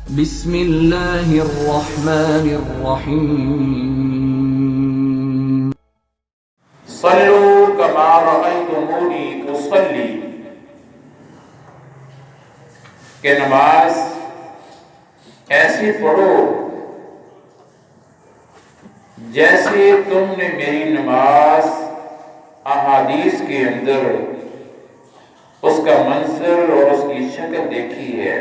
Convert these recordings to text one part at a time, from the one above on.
بسم اللہ الرحمن الرحیم صلوا کما رأیتمونی اصلی، کہ نماز ایسی پڑھو جیسے تم نے میری نماز احادیث کے اندر اس کا منظر اور اس کی شکل دیکھی ہے۔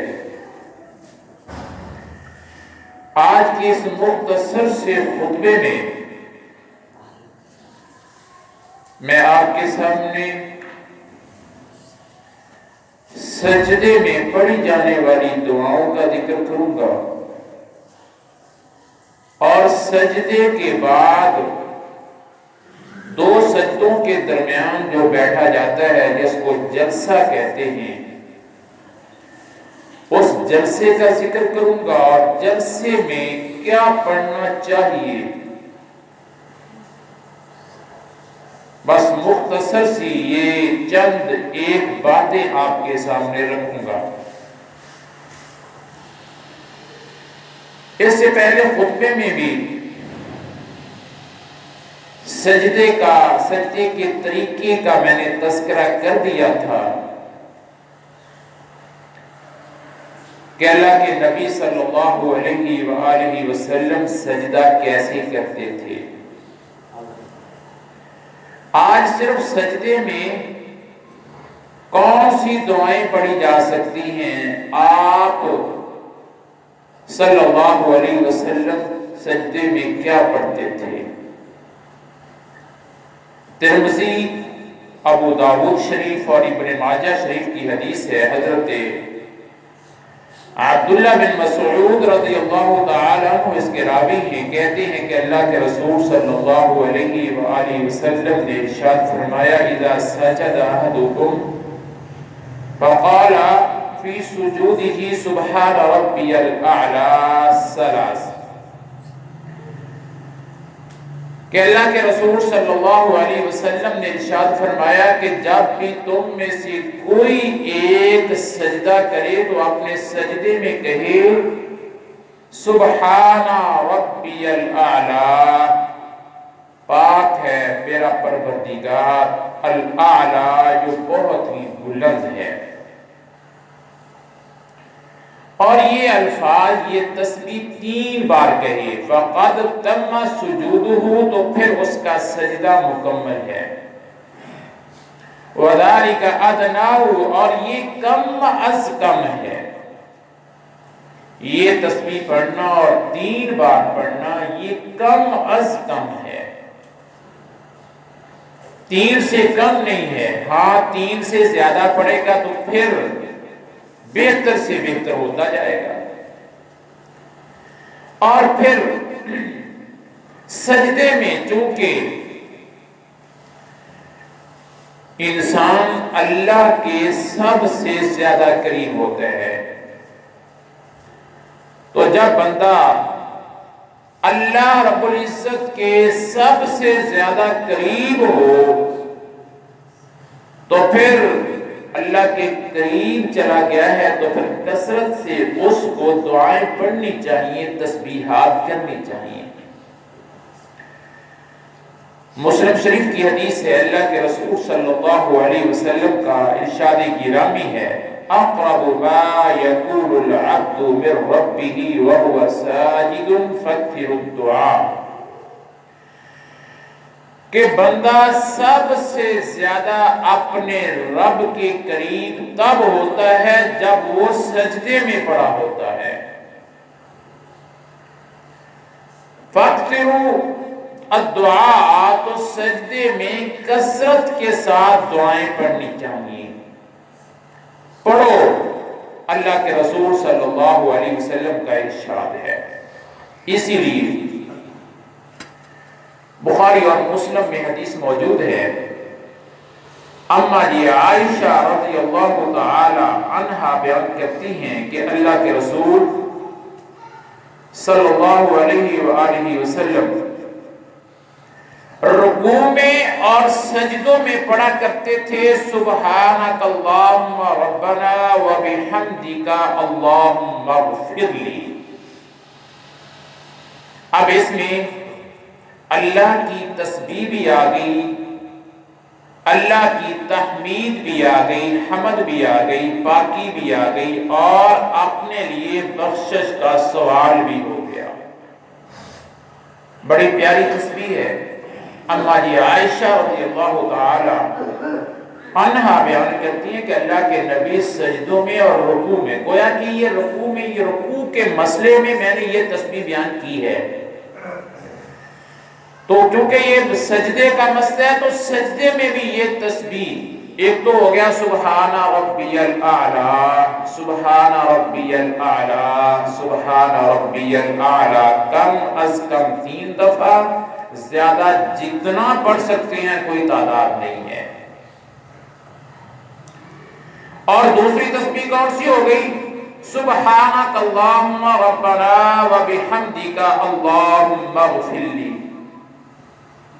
آج کی اس مختصر سے خطبے میں آپ کے سامنے سجدے میں پڑھی جانے والی دعاؤں کا ذکر کروں گا، اور سجدے کے بعد دو سجدوں کے درمیان جو بیٹھا جاتا ہے جس کو جلسہ کہتے ہیں، اس جلسے کا ذکر کروں گا اور جلسے میں کیا پڑھنا چاہیے۔ بس مختصر سی یہ چند ایک باتیں آپ کے سامنے رکھوں گا۔ اس سے پہلے خطبے میں بھی سجدے کے طریقے کا میں نے تذکرہ کر دیا تھا کہ اللہ کے نبی صلی اللہ علیہ وآلہ وسلم سجدہ کیسے کرتے تھے۔ آج صرف سجدے میں کون سی دعائیں پڑھی جا سکتی ہیں، آپ صلی اللہ علیہ وسلم سجدے میں کیا پڑھتے تھے۔ ترمذی، ابو داؤد شریف اور ابن ماجہ شریف کی حدیث ہے، حضرت عبداللہ بن مسعود رضی اللہ تعالیٰ عنہ اس کے راوی ہیں، کہتے ہیں کہ اللہ کے رسول صلی اللہ علیہ وآلہ وسلم نے ارشاد فرمایا، اذا سجد احدکم فقال فی سجودہ سبحان ربی الاعلی ثلاث، کہ اللہ کے رسول صلی اللہ علیہ وسلم نے ارشاد فرمایا کہ جب بھی تم میں سے کوئی ایک سجدہ کرے تو اپنے سجدے میں کہے سبحان ربی الاعلی، پاک ہے میرا پروردگار الاعلی جو بہت ہی بلند ہے۔ اور یہ الفاظ، یہ تسبیح 3 بار کہے، فقد تم سجودہ، تو پھر اس کا سجدہ مکمل ہے، وذالک ادناہ، اور یہ کم از کم ہے۔ یہ تسبیح پڑھنا اور 3 بار پڑھنا یہ کم از کم ہے، 3 سے کم نہیں ہے۔ ہاں 3 سے زیادہ پڑھے گا تو پھر بہتر سے بہتر ہوتا جائے گا۔ اور پھر سجدے میں چونکہ انسان اللہ کے سب سے زیادہ قریب ہوتا ہے، تو جب بندہ اللہ رب العزت کے سب سے زیادہ قریب ہو تو پھر اللہ کے قریب چلا گیا ہے، تو پھر کثرت سے اس کو دعائیں پڑھنی چاہیے، تسبیحات کرنی چاہیے۔ مسلم شریف کی حدیث ہے، اللہ کے رسول صلی اللہ علیہ وسلم کا ارشاد گرامی ہے، اقرب ما یقول العبد من ربه وهو ساجد فاکثروا الدعاء، کہ بندہ سب سے زیادہ اپنے رب کے قریب تب ہوتا ہے جب وہ سجدے میں پڑا ہوتا ہے۔ فاکثروا الدعاء، تو سجدے میں کثرت کے ساتھ دعائیں پڑھنی چاہیے۔ پڑھو، اللہ کے رسول صلی اللہ علیہ وسلم کا ارشاد ہے۔ اسی لیے بخاری اور مسلم میں حدیث موجود ہے، اما جی عائشہ رضی اللہ تعالی عنہا بیان کرتی ہیں کہ اللہ کے رسول صلی اللہ علیہ وآلہ وسلم رکوع میں اور سجدوں میں پڑھا کرتے تھے سبحانک اللہم ربنا وبحمدک اللہم اغفر لی۔ اب اس میں اللہ کی تسبیح بھی آ گئی، اللہ کی تحمید بھی آ گئی، حمد بھی آ گئی، پاکی بھی آ گئی، اور اپنے لیے بخشش کا سوال بھی ہو گیا۔ بڑی پیاری تسبیح ہے۔ اما جی عائشہ رضی اللہ تعالی عنہا بیان کرتی ہیں کہ اللہ کے نبی سجدوں میں اور رکوع میں، گویا کہ یہ رکوع کے مسئلے میں میں نے یہ تسبیح بیان کی ہے، تو کیونکہ یہ سجدے کا مسئلہ ہے تو سجدے میں بھی یہ تسبیح، ایک تو ہو گیا سبحان ربی الاعلی، سبحان ربی الاعلی، سبحان ربی الاعلی، کم از کم 3 دفعہ، زیادہ جتنا پڑھ سکتے ہیں کوئی تعداد نہیں ہے۔ اور دوسری تسبیح کون سی ہو گئی؟ سبحانک اللہم ربنا وبحمدک اللہم اغفر لی،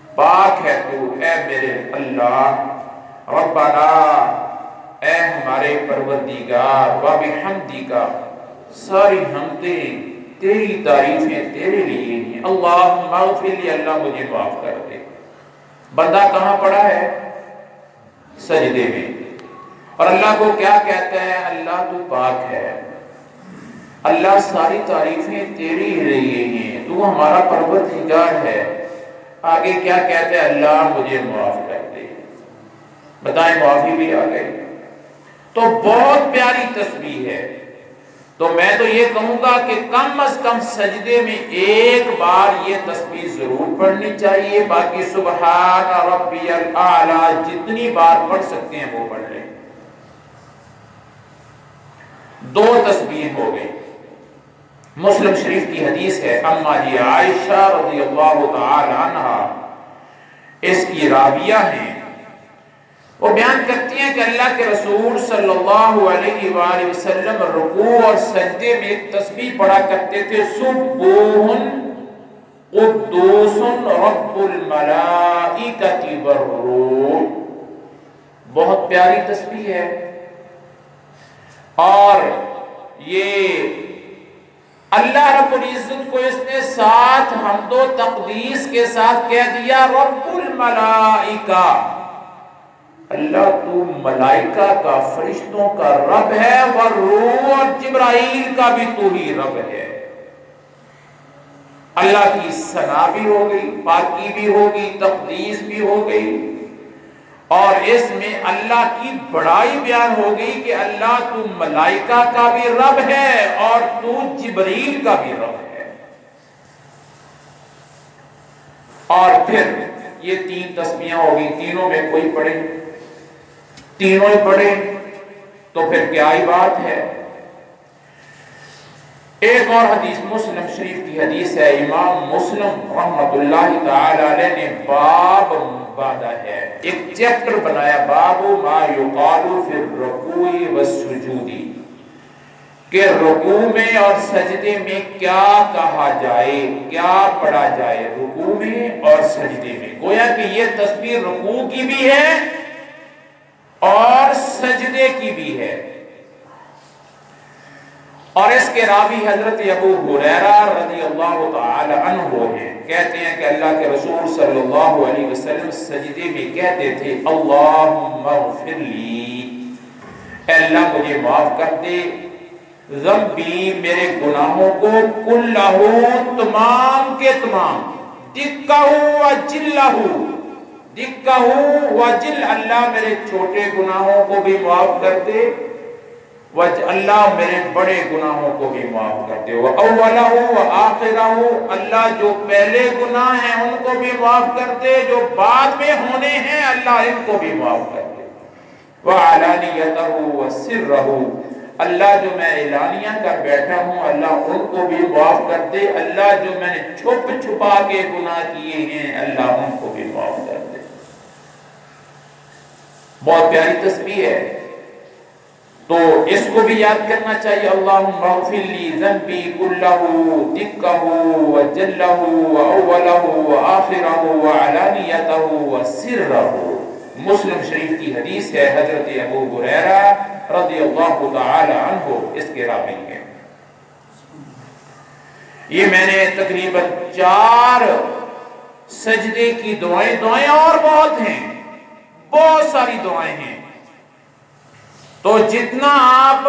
پاک ہے تو اے میرے اللہ، ربنا اے ہمارے پروردگار، وبحمدک ساری حمدیں تیری تعریفیں تیرے لیے ہیں، اللہم اغفر لی، اللہ مجھے معاف کر دے۔ بندہ کہاں پڑا ہے؟ سجدے میں، اور اللہ کو کیا کہتا ہے؟ اللہ تو پاک ہے، اللہ ساری تعریفیں تیری لیے ہیں، تو ہمارا پروردگار ہے۔ آگے کیا کہتے ہیں؟ اللہ مجھے معاف کر دے۔ بتائیں، معافی بھی آ گئی، تو بہت پیاری تسبیح ہے۔ تو میں تو یہ کہوں گا کہ کم از کم سجدے میں ایک بار یہ تسبیح ضرور پڑھنی چاہیے، باقی سبحان ربی الاعلی جتنی بار پڑھ سکتے ہیں وہ پڑھ لیں۔ 2 تسبیح ہو گئی۔ مسلم شریف کی حدیث ہے، اما جی عائشہ رضی اللہ تعالی عنہا اس کی راویہ ہیں، وہ بیان کرتی ہیں کہ اللہ کے رسول صلی اللہ علیہ وآلہ وسلم رکوع اور سجدے میں ایک تسبیح پڑھا کرتے تھے، سبوح قدوس رب الملائکۃ والروح۔ بہت پیاری تسبیح ہے، اور یہ اللہ رب العزت کو اس نے ساتھ حمد و تقدیس کے ساتھ کہہ دیا رب الملائکہ، اللہ تو ملائکہ کا، فرشتوں کا رب ہے، والروح اور جبرائیل کا بھی تو ہی رب ہے۔ اللہ کی ثنا بھی ہو گئی، پاکی بھی ہوگی، تقدیس بھی ہو گئی، اور اس میں اللہ کی بڑائی بیان ہو گئی کہ اللہ تو ملائکہ کا بھی رب ہے اور تو جبریل کا بھی رب ہے۔ اور پھر یہ 3 تسبیحاں ہو گئی، تینوں میں کوئی پڑھے، تینوں ہی پڑھے تو پھر کیا ہی بات ہے۔ ایک اور حدیث مسلم شریف کی حدیث ہے، امام مسلم رحمۃ اللہ تعالی علیہ نے باب باندھا ہے، ایک چیپٹر بنایا، باب ما یقال فی الرکوع والسجود، کہ رکوع میں اور سجدے میں کیا کہا جائے، کیا پڑھا جائے رکوع میں اور سجدے میں۔ گویا کہ یہ تسبیح رکوع کی بھی ہے اور سجدے کی بھی ہے۔ اور اس کے راوی حضرت ابو ہریرہ رضی اللہ تعالی عنہ ہیں، کہتے ہیں کہ اللہ کے رسول صلی اللہ علیہ وسلم سجدے میں کہتے تھے اللہم اغفر لی، اے اللہ مجھے معاف کر دے، ذنبی میرے گناہوں کو، کلہ تمام کے تمام، دکہ و جلہ، دکہ و جل، اللہ میرے چھوٹے گناہوں کو بھی معاف کر دے، اللہ میرے بڑے گناہوں کو بھی معاف کر دے، وَأَوَّلَهُ وَآخِرَهُ، اللہ جو پہلے گناہ ہیں ان کو بھی معاف کر دے، جو بعد میں ہونے ہیں اللہ ان کو بھی معاف کر دے، وَعَلَانِيَتَهُ وَسِرَّهُ، اللہ جو میں اعلانیہ کر بیٹھا ہوں اللہ ان کو بھی معاف کر دے، اللہ جو میں نے چھپ چھپا کے گناہ کیے ہیں اللہ ان کو بھی معاف کر دے۔ بہت پیاری تسبیح ہے۔ تو اس کو بھی یاد کرنا چاہیے، اللہم اغفر لی ذنبی کلہ دکہ وجلہ واولہ وآخرہ وعلانیتہ وسرہ۔ مسلم شریف کی حدیث ہے، حضرت ابو ہریرہ رضی اللہ تعالی عنہ اس کے راوی ہیں۔ یہ میں نے تقریباً 4 سجدے کی دعائیں اور بہت ہیں، بہت ساری دعائیں ہیں، تو جتنا آپ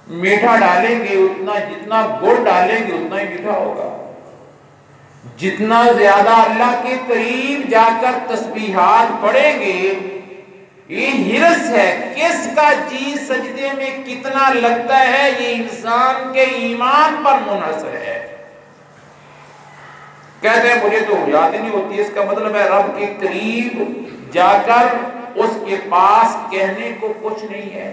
میٹھا ڈالیں گے جتنا گڑ ڈالیں گے اتنا ہی میٹھا ہوگا۔ جتنا زیادہ اللہ کے قریب جا کر تسبیحات پڑھیں گے، یہ حرص ہے کس کا جی سجدے میں کتنا لگتا ہے، یہ انسان کے ایمان پر منحصر ہے۔ کہتے ہیں مجھے تو یاد ہی نہیں ہوتی، اس کا مطلب ہے رب کے قریب جا کر اس کے پاس کہنے کو کچھ نہیں ہے۔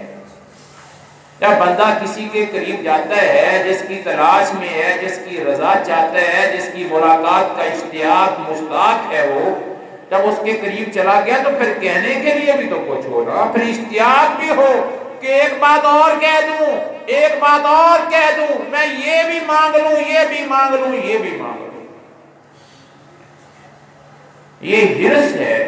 جب بندہ کسی کے قریب جاتا ہے، جس کی تلاش میں ہے، جس کی رضا چاہتا ہے، جس کی ملاقات کا اشتیاق مشتاق ہے، وہ جب اس کے قریب چلا گیا تو پھر کہنے کے لیے بھی تو کچھ ہوگا، پھر اشتیاق بھی ہو کہ ایک بات اور کہہ دوں، ایک بات اور کہہ دوں، میں یہ بھی مانگ لوں، یہ بھی مانگ لوں، یہ بھی مانگ لوں۔ یہ حرص ہے،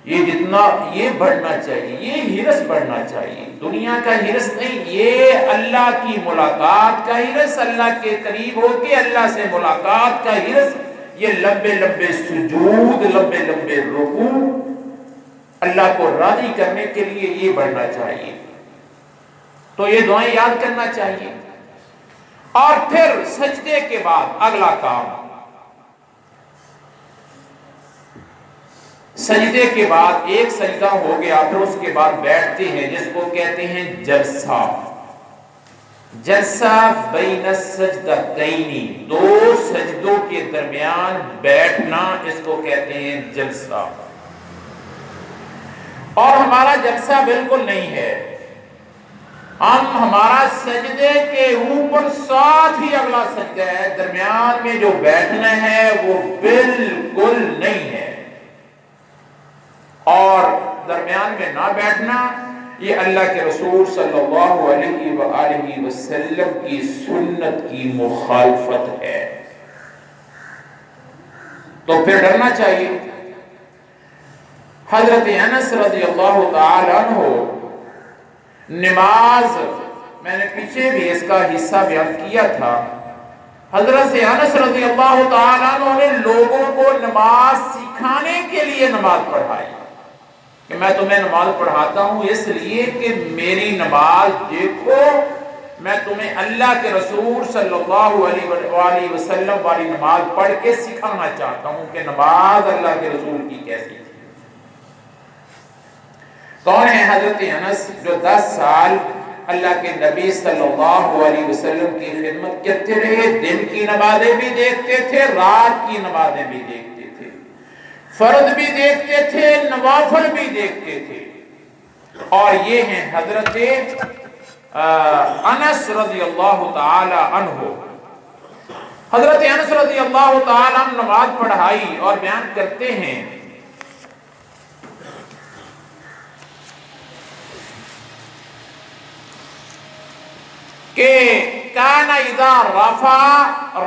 یہ جتنا یہ بڑھنا چاہیے، یہ حرص بڑھنا چاہیے، دنیا کا حرص نہیں، یہ اللہ کی ملاقات کا حرص، اللہ کے قریب ہو کے اللہ سے ملاقات کا حرص، یہ لمبے لمبے سجود، لمبے لمبے رکوع، اللہ کو راضی کرنے کے لیے یہ بڑھنا چاہیے۔ تو یہ دعائیں یاد کرنا چاہیے۔ اور پھر سجدے کے بعد اگلا کام، سجدے کے بعد ایک سجدہ ہو گیا، پھر اس کے بعد بیٹھتے ہیں، جس کو کہتے ہیں جلسہ۔ جلسہ بین السجدتین، 2 سجدوں کے درمیان بیٹھنا، اس کو کہتے ہیں جلسہ۔ اور ہمارا جلسہ بالکل نہیں ہے، ہمارا سجدے کے اوپر ساتھ ہی اگلا سجدہ ہے، درمیان میں جو بیٹھنا ہے وہ بالکل نہیں ہے۔ اور درمیان میں نہ بیٹھنا یہ اللہ کے رسول صلی اللہ علیہ وآلہ وسلم کی سنت کی مخالفت ہے۔ تو پھر ڈرنا چاہیے۔ حضرت انس رضی اللہ تعالی عنہ نماز، میں نے پیچھے بھی اس کا حصہ بیان کیا تھا، حضرت انس رضی اللہ تعالی عنہ نے لوگوں کو نماز سکھانے کے لیے نماز پڑھائی کہ میں تمہیں نماز پڑھاتا ہوں اس لیے کہ میری نماز دیکھو، میں تمہیں اللہ کے رسول صلی اللہ علیہ وسلم والی نماز پڑھ کے سکھانا چاہتا ہوں کہ نماز اللہ کے رسول کی کیسی تھی۔ کون ہے حضرت انس، جو 10 سال اللہ کے نبی صلی اللہ علیہ وسلم کی خدمت کرتے رہے، دن کی نمازیں بھی دیکھتے تھے، رات کی نمازیں بھی دیکھتے تھے، فرض بھی دیکھتے تھے، نوافل بھی دیکھتے تھے۔ اور یہ ہیں حضرت انس رضی اللہ تعالی عنہ۔ حضرت انس رضی اللہ تعالی عنہ نماز پڑھائی اور بیان کرتے ہیں کہ کان اذا رفع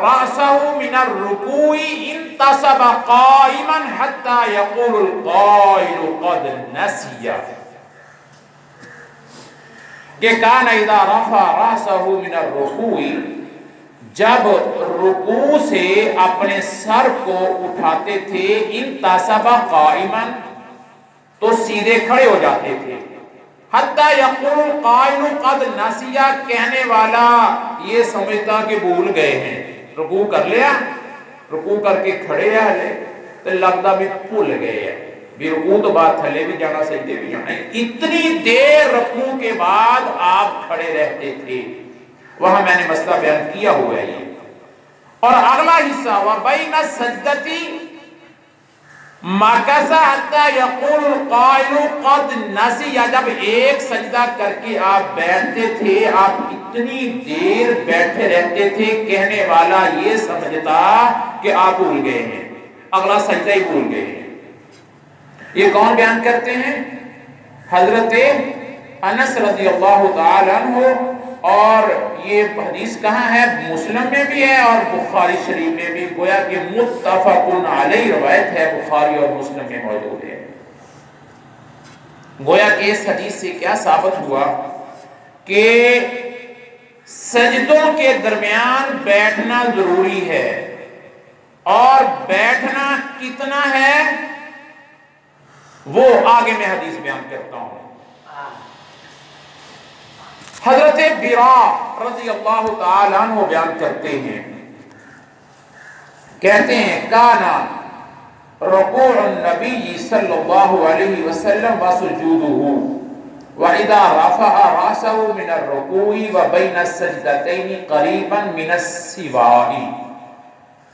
رأسه من الرکوع انتصب قائما حتى يقول القائل قد نسي، کہ کان اذا رفع رأسه من الرکوع، جب رکوع سے اپنے سر کو اٹھاتے تھے، انتصب قائما، تو سیدھے کھڑے ہو جاتے تھے، حتی یقول القائل قد نسی، کہنے والا یہ سمجھتا کہ بھول گئے ہیں، رکوع کر لیا، رکوع کر کے کھڑے ہیں تو لگتا بھی بھول گئے ہیں، بھی رکوع تو بات تھلے بھی جانا، سجدے بھی جانا، اتنی دیر رکوع کے بعد آپ کھڑے رہتے تھے۔ وہاں میں نے مسئلہ بیان کیا ہوا ہے یہ۔ اور اگلا حصہ وَبَيْنَ السَّجْدَةِ مَكَثَ حَتَّى يَقُولُ الْقَائِلُ قَدْ نَسِيَ، جب ایک سجدہ کر کے آپ بیٹھتے تھے، آپ اتنی دیر بیٹھے رہتے تھے، کہنے والا یہ سمجھتا کہ آپ بھول گئے ہیں، اگلا سجدہ ہی بھول گئے ہیں۔ یہ کون بیان کرتے ہیں؟ حضرت انس رضی اللہ تعالی عنہ، اور یہ حدیث کہاں ہے؟ مسلم میں بھی ہے اور بخاری شریف میں بھی، گویا کہ متفق علیہ روایت ہے، بخاری اور مسلم میں موجود ہے۔ گویا کہ اس حدیث سے کیا ثابت ہوا کہ سجدوں کے درمیان بیٹھنا ضروری ہے، اور بیٹھنا کتنا ہے وہ آگے میں حدیث بیان کرتا ہوں۔ حضرت براء رضی اللہ تعالی عنہ بیان کرتے ہیں، کہتے ہیں کانا رکوع النبی صلی اللہ علیہ وسلم وسجودہ وَإِذَا رَفَعَ رَأْسَهُ مِنَ الرُّكُوعِ وَبَيْنَ السَّجْدَتَيْنِ قَرِيبًا مِنَ السِّوَاءِ۔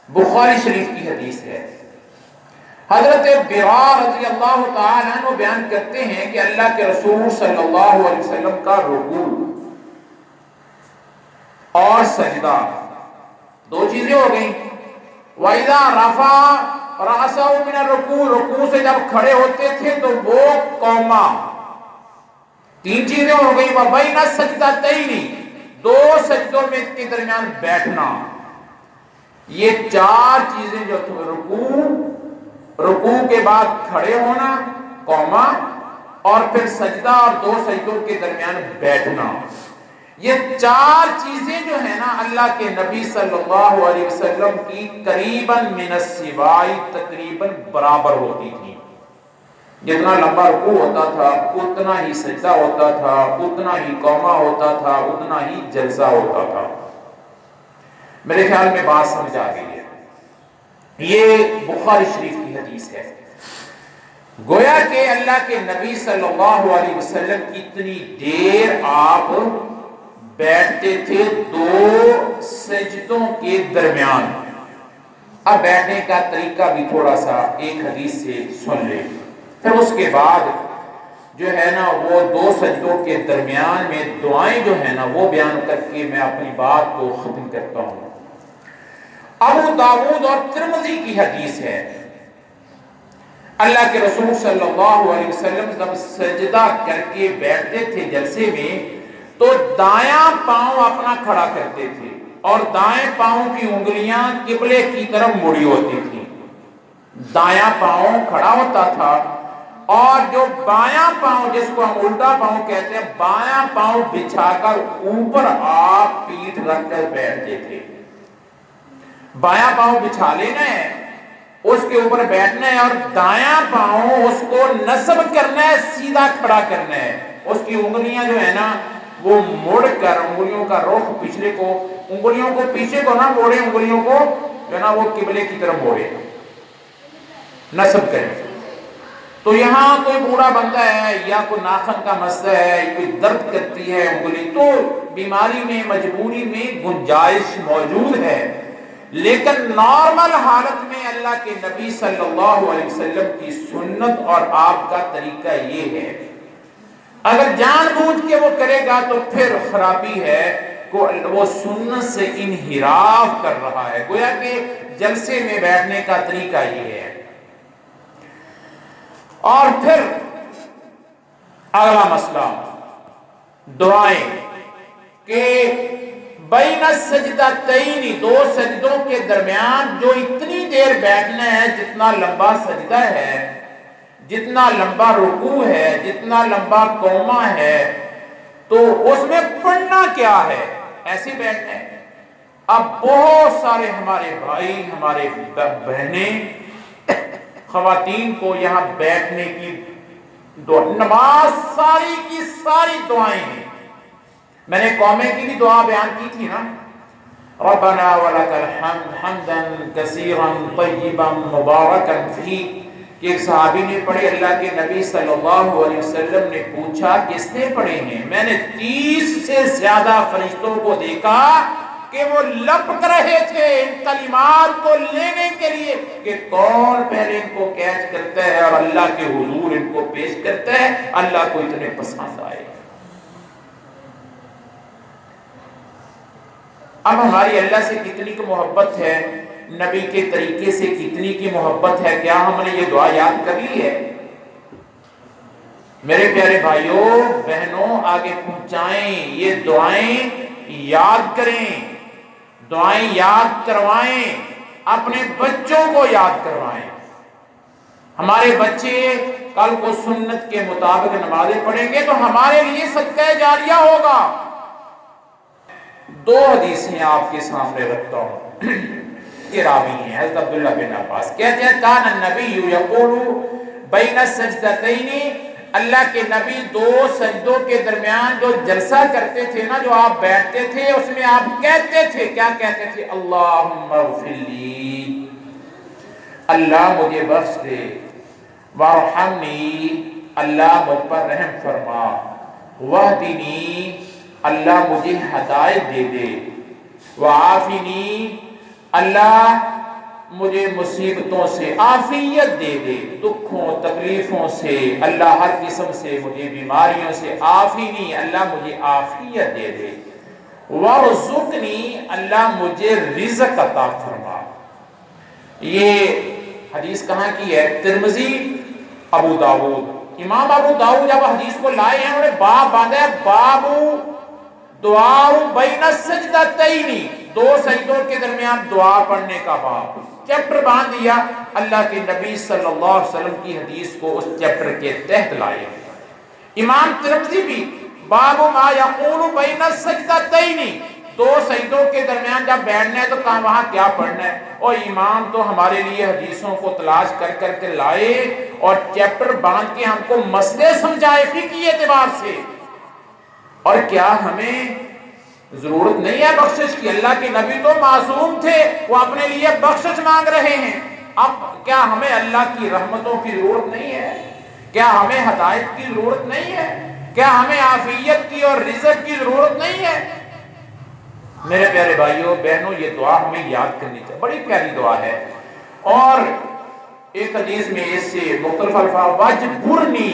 بخاری شریف کی حدیث ہے۔ حضرت براء رضی اللہ تعالی عنہ بیان کرتے ہیں کہ اللہ کے رسول صلی اللہ علیہ وسلم کا رکوع اور سجدہ دو چیزیں ہو گئیں۔ وَإِذَا رَفَعَ رَأْسَهُ مِنَ الرُّكُوعِ، رکوع سے جب کھڑے ہوتے تھے تو وہ قوما، تین چیزیں ہو گئی۔ وَبَيْنَ السَّجْدَتَيْنِ، دو سجدوں میں کے درمیان بیٹھنا، یہ چار چیزیں جو رکوع کے بعد کھڑے ہونا، قوما، اور پھر سجدہ اور دو سجدوں کے درمیان بیٹھنا، یہ چار چیزیں جو ہیں نا اللہ کے نبی صلی اللہ علیہ وسلم کی قریباً من السواء، تقریباً برابر ہوتی تھی۔ جتنا لمبا رکوع ہوتا تھا اتنا ہی سجدہ ہوتا تھا، اتنا ہی قوما ہوتا تھا، اتنا ہی جلسہ ہوتا تھا۔ میرے خیال میں بات سمجھ آ گئی ہے۔ یہ بخاری شریف کی حدیث ہے۔ گویا کہ اللہ کے نبی صلی اللہ علیہ وسلم کتنی دیر آپ بیٹھتے تھے دو سجدوں کے درمیان۔ اب بیٹھنے کا طریقہ بھی تھوڑا سا ایک حدیث سے سن لیں، پھر اس کے بعد جو ہے نا وہ دو سجدوں کے درمیان میں دعائیں جو ہے نا وہ بیان کر کے میں اپنی بات کو ختم کرتا ہوں۔ ابو داؤد اور ترمذی کی حدیث ہے، اللہ کے رسول صلی اللہ علیہ وسلم جب سجدہ کر کے بیٹھتے تھے جلسے میں تو دایاں پاؤں اپنا کھڑا کرتے تھے، اور دائیں پاؤں کی انگلیاں قبلے کی طرف مڑی ہوتی تھی۔ دایاں پاؤں کھڑا ہوتا تھا، اور جو بایاں پاؤں جس کو ہم الٹا پاؤں کہتے ہیں، بایاں پاؤں بچھا کر اوپر آپ پیٹھ رکھ کر بیٹھتے تھے۔ بایاں پاؤں بچھا لینا ہے، اس کے اوپر بیٹھنا ہے، اور دایاں پاؤں اس کو نصب کرنا ہے، سیدھا کھڑا کرنا ہے۔ اس کی انگلیاں جو ہے نا وہ مڑ کر، انگلیوں کا رخ پچھلے کو، انگلیوں کو پیچھے کو نہ موڑے، انگلیوں کو جو ہے نا وہ قبلے کی طرف موڑے، نصب کریں۔ تو یہاں کوئی بوڑھا بندہ ہے یا کوئی ناخن کا مسئلہ ہے، کوئی درد کرتی ہے انگلی، تو بیماری میں، مجبوری میں گنجائش موجود ہے، لیکن نارمل حالت میں اللہ کے نبی صلی اللہ علیہ وسلم کی سنت اور آپ کا طریقہ یہ ہے۔ اگر جان بوجھ کے وہ کرے گا تو پھر خرابی ہے، وہ سنت سے انحراف کر رہا ہے۔ گویا کہ جلسے میں بیٹھنے کا طریقہ یہ ہے۔ اور پھر اگلا مسئلہ دعائیں، کہ بین السجدتین، دو سجدوں کے درمیان جو اتنی دیر بیٹھنا ہے، جتنا لمبا سجدہ ہے، جتنا لمبا رکوع ہے، جتنا لمبا قوما ہے، تو اس میں پڑھنا کیا ہے؟ ایسے بیٹھنا ہے۔ اب بہت سارے ہمارے بھائی، ہمارے بہنیں، خواتین کو یہاں بیٹھنے کی نماز ساری کی ساری دعائیں ہیں۔ میں نے قومیں کی بھی دعا بیان کی تھی نا، ربنا ولک الحمد حمدا کثیرا طیبا مبارکا فیہ، کہ ایک صحابی نے پڑھے، اللہ کے نبی صلی اللہ علیہ وسلم نے پوچھا کس نے پڑھے ہیں؟ میں نے 30 سے زیادہ فرشتوں کو دیکھا کہ وہ لپک رہے تھے ان کلمات کو لینے کے لیے کہ کون پہلے ان کو کیچ کرتا ہے اور اللہ کے حضور ان کو پیش کرتا ہے، اللہ کو اتنے پسند آئے۔ اب ہماری اللہ سے کتنی کی محبت ہے، نبی کے طریقے سے کتنی کی محبت ہے، کیا ہم نے یہ دعا یاد کر لی ہے؟ میرے پیارے بھائیوں بہنوں آگے پہنچائیں، یہ دعائیں یاد کریں، دعائیں یاد کروائیں، اپنے بچوں کو یاد کروائیں۔ ہمارے بچے کل کو سنت کے مطابق نمازیں پڑھیں گے تو ہمارے لیے صدقہ جاریہ ہوگا۔ دو حدیثیں آپ کے سامنے رکھتا ہوں کہ راوی ہیں حضرت عبداللہ بن عباس کہتے ہیں کان النبی یقول بین السجدتین، اللہ کے نبی دو سجدوں کے درمیان جو جلسہ کرتے تھے نا، جو آپ بیٹھتے تھے، اس میں آپ کہتے تھے، کیا کہتے تھے؟ اللہم اغفر لی، اللہ مجھے بخش دے، وارحمنی، اللہ مجھ پر رحم فرما، واہدنی، اللہ مجھے ہدایت دے دے، وعافنی، اللہ مجھے مصیبتوں سے عافیت دے دے، دکھوں تکلیفوں سے، اللہ ہر قسم سے، مجھے بیماریوں سے، عافنی، اللہ مجھے عافیت دے دے، وارزقنی، اللہ مجھے رزق عطا فرما۔ یہ حدیث کہاں کی ہے؟ ترمذی، ابو داؤد۔ امام ابو داؤد جب حدیث کو لائے ہیں، انہوں نے باب باندھا ہے، باب دعا بین السجدتین، دو سجدوں کے درمیان دعا پڑھنے کا باب، چیپٹر باندھ دیا۔ اللہ کے نبی صلی اللہ علیہ وسلم کی حدیث کو اس چیپٹر کے تحت لائے۔ امام ترمذی بھی باب ما یقول بین السجدتین، دو سجدوں کے درمیان جب بیٹھنا ہے تو کہاں وہاں کیا پڑھنا ہے، اور امام تو ہمارے لیے حدیثوں کو تلاش کر کر کے لائے اور چیپٹر باندھ کے ہم کو مسئلے سمجھائے فقہی اعتبار سے۔ اور کیا ہمیں ضرورت نہیں ہے بخشش کی؟ اللہ کے نبی تو معصوم تھے، وہ اپنے لیے بخشش مانگ رہے ہیں۔ اب کیا ہمیں اللہ کی رحمتوں کی ضرورت نہیں ہے؟ کیا ہمیں ہدایت کی ضرورت نہیں ہے؟ کیا ہمیں عافیت کی اور رزق کی ضرورت نہیں ہے؟ میرے پیارے بھائیوں بہنوں، یہ دعا ہمیں یاد کرنی چاہیے، بڑی پیاری دعا ہے۔ اور ایک حدیث میں اس سے مختلف الفاظ وجبرنی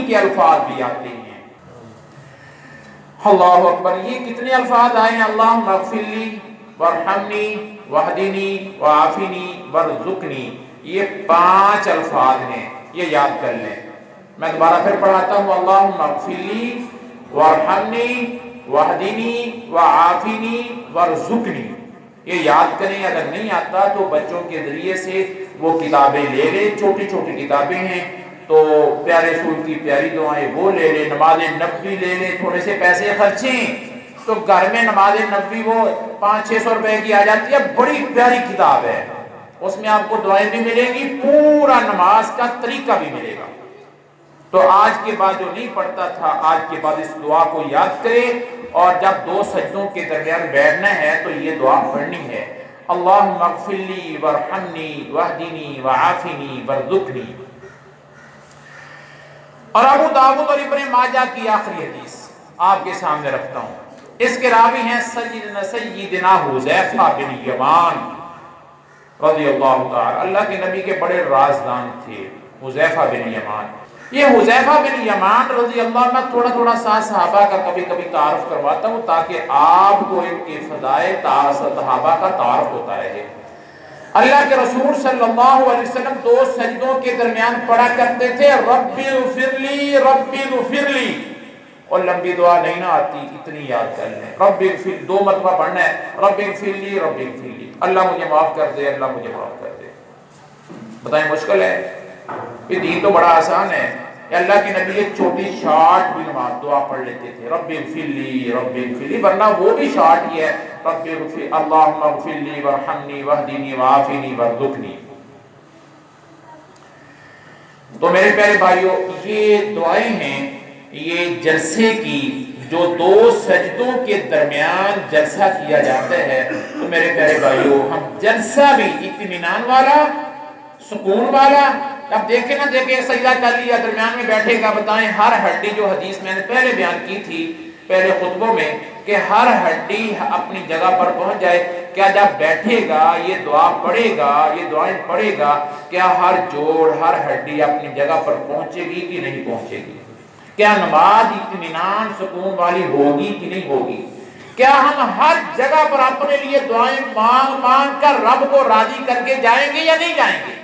کے الفاظ بھی آتے ہیں۔ اللہ اکبر، یہ کتنے الفاظ آئے ہیں؟ اللہم اغفر لی، وارحمنی، واہدنی، وعافنی، وارزقنی، یہ 5 الفاظ ہیں، یہ یاد کر لیں۔ میں دوبارہ پھر پڑھاتا ہوں، اللہم اغفر لی، وارحمنی، واہدنی، وعافنی، وارزقنی، یہ یاد کریں۔ اگر نہیں آتا تو بچوں کے ذریعے سے وہ کتابیں لے لیں، چھوٹی چھوٹی کتابیں ہیں، تو پیارے رسول کی پیاری دعائیں وہ لے لیں، نماز نبوی لے لیں، تھوڑے سے پیسے خرچیں تو گھر میں نماز نبوی وہ 500-600 روپے کی آ جاتی ہے، بڑی پیاری کتاب ہے، اس میں آپ کو دعائیں بھی ملیں گی، پورا نماز کا طریقہ بھی ملے گا۔ تو آج کے بعد جو نہیں پڑھتا تھا، آج کے بعد اس دعا کو یاد کرے، اور جب دو سجدوں کے درمیان بیٹھنا ہے تو یہ دعا پڑھنی ہے، اللہم اغفر لی، وارحمنی، واہدنی، وعافنی، وارزقنی۔ اور ابو داؤد اور ابن ماجہ کی آخری حدیث آپ کے سامنے رکھتا ہوں، اس کے راوی ہیں سیدنا حذیفہ بن یمان رضی اللہ تعالی، اللہ کے نبی کے بڑے رازدان تھے حذیفہ بن یمان۔ یہ حذیفہ بن یمان رضی اللہ عنہ، تھوڑا تھوڑا سا صحابہ کا کبھی کبھی تعارف کرواتا ہوں تاکہ آپ کو ان کے فضائل صحابہ کا تعارف ہوتا رہے۔ اللہ کے رسول صلی اللہ علیہ وسلم دو سجدوں کے درمیان پڑھا کرتے تھے، رب اغفر لی، رب اغفر لی، اور لمبی دعا نہیں نہ آتی، اتنی یاد کر لیں، رب اغفر، 2 مرتبہ پڑھنا ہے، رب اغفر لی، رب اغفر لی، اللہ مجھے معاف کر دے، اللہ مجھے معاف کر دے۔ بتائیں مشکل ہے؟ یہ دین تو بڑا آسان ہے۔ اللہ کے نبی ایک چھوٹی شارٹ بھی نماز دعا پڑھ لیتے تھے، رب اغفر لی، رب اغفر لی، ورنہ وہ بھی شارٹ ہی ہے، رب اغفر، اللہم اغفر لی، وارحمنی، واہدنی، وعافنی، وارزقنی۔ تو میرے پیارے بھائیوں، یہ دعائیں ہیں، یہ جلسے کی، جو دو سجدوں کے درمیان جلسہ کیا جاتا ہے، تو میرے پیارے بھائیوں ہم جلسہ بھی اطمینان والا، سکون والا، اب دیکھیں نہ دیکھیں سجدہ کر لیا، درمیان میں بیٹھے گا، بتائیں ہر ہڈی، جو حدیث میں نے پہلے بیان کی تھی پہلے خطبوں میں کہ ہر ہڈی اپنی جگہ پر پہنچ جائے، کیا جب بیٹھے گا یہ دعا پڑھے گا، یہ دعائیں پڑھے گا، کیا ہر جوڑ، ہر ہڈی اپنی جگہ پر پہنچے گی کہ نہیں پہنچے گی؟ کیا نماز اطمینان سکون والی ہوگی کہ نہیں ہوگی؟ کیا ہم ہر جگہ پر اپنے لیے دعائیں مانگ مانگ کر رب کو راضی کر کے جائیں گے یا نہیں جائیں گے؟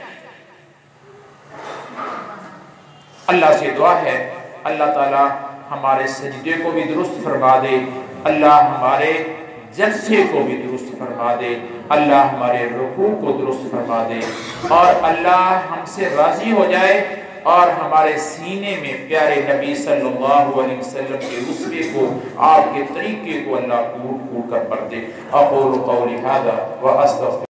اللہ سے دعا ہے اللہ تعالی ہمارے سجدے کو بھی درست فرما دے، اللہ ہمارے جلسے کو بھی درست فرما دے، اللہ ہمارے رکوع کو درست فرما دے، اور اللہ ہم سے راضی ہو جائے اور ہمارے سینے میں پیارے نبی صلی اللہ علیہ وسلم کے اسوے کو، آپ کے طریقے کو اللہ کوٹ کوٹ کر پڑھ دے۔ اقول قولی ھذا واستغفر